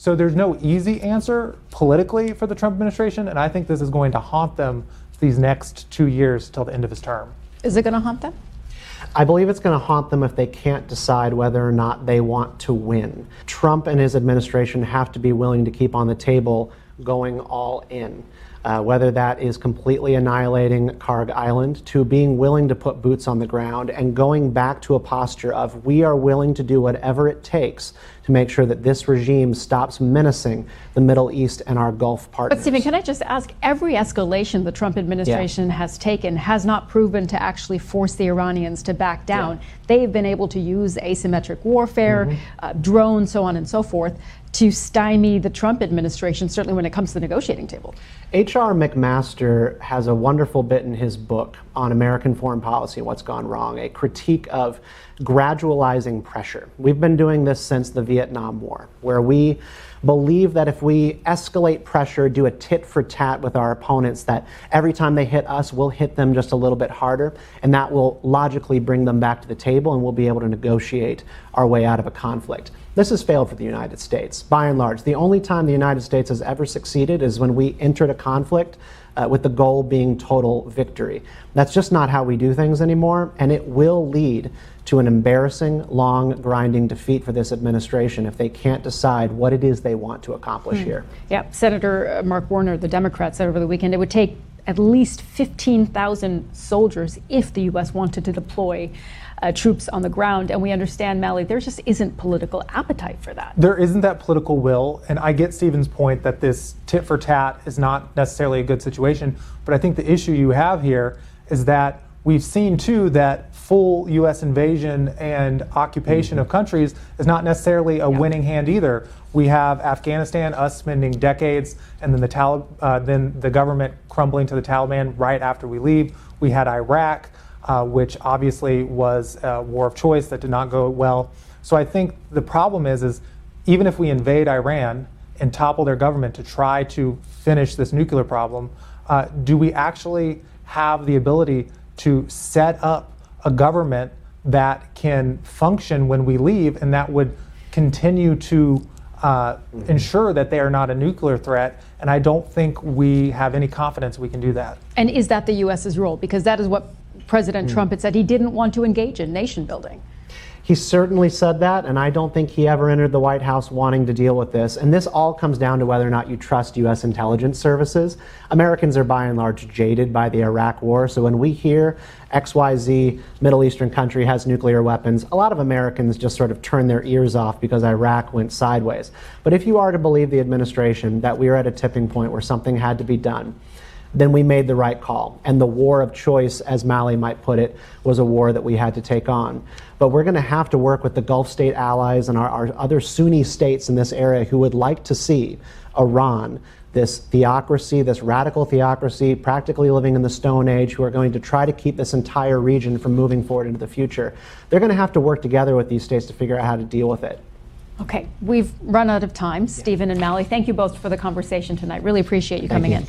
So there's no easy answer politically for the Trump administration, and I think this is going to haunt them these next 2 years till the end of his term. Is it going to haunt them? I believe it's going to haunt them if they can't decide whether or not they want to win. Trump and his administration have to be willing to keep on the table going all in. Whether that is completely annihilating Karg Island, to being willing to put boots on the ground and going back to a posture of we are willing to do whatever it takes to make sure that this regime stops menacing the Middle East and our Gulf partners. But Stephen, can I just ask, every escalation the Trump administration has taken has not proven to actually force the Iranians to back down. They've been able to use asymmetric warfare, drones, so on and so forth, to stymie the Trump administration, certainly when it comes to the negotiating table. H.R. McMaster has a wonderful bit in his book on American foreign policy and what's gone wrong, a critique of gradualizing pressure. We've been doing this since the Vietnam War, where we believe that if we escalate pressure, do a tit for tat with our opponents, that every time they hit us, we'll hit them just a little bit harder, and that will logically bring them back to the table and we'll be able to negotiate our way out of a conflict. This has failed for the United States, by and large. The only time the United States has ever succeeded is when we entered a conflict with the goal being total victory. That's just not how we do things anymore, and it will lead to an embarrassing, long, grinding defeat for this administration if they can't decide what it is they want to accomplish here. Yeah, Senator Mark Warner, the Democrat, said over the weekend it would take at least 15,000 soldiers if the U.S. wanted to deploy troops on the ground. And we understand, Mally, there just isn't political appetite for that. There isn't that political will, and I get Stephen's point that this tit for tat is not necessarily a good situation, but I think the issue you have here is that we've seen too that full U.S. invasion and occupation of countries is not necessarily a winning hand either. We have Afghanistan, us spending decades, and then then the government crumbling to the Taliban right after we leave. We had Iraq, which obviously was a war of choice that did not go well. So I think the problem is even if we invade Iran and topple their government to try to finish this nuclear problem, do we actually have the ability to set up a government that can function when we leave and that would continue to ensure that they are not a nuclear threat? And I don't think we have any confidence we can do that. And is that the U.S.'s role? Because that is what President Trump had said he didn't want to engage in nation building. He certainly said that, and I don't think he ever entered the White House wanting to deal with this. And this all comes down to whether or not you trust U.S. intelligence services. Americans are by and large jaded by the Iraq war, so when we hear XYZ Middle Eastern country has nuclear weapons, a lot of Americans just sort of turn their ears off because Iraq went sideways. But if you are to believe the administration that we are at a tipping point where something had to be done, then we made the right call. And the war of choice, as Mally might put it, was a war that we had to take on. But we're going to have to work with the Gulf state allies and our other Sunni states in this area who would like to see Iran, this theocracy, this radical theocracy, practically living in the Stone Age, who are going to try to keep this entire region from moving forward into the future. They're going to have to work together with these states to figure out how to deal with it. Okay, we've run out of time. Stephen and Mally, thank you both for the conversation tonight. Really appreciate you coming in.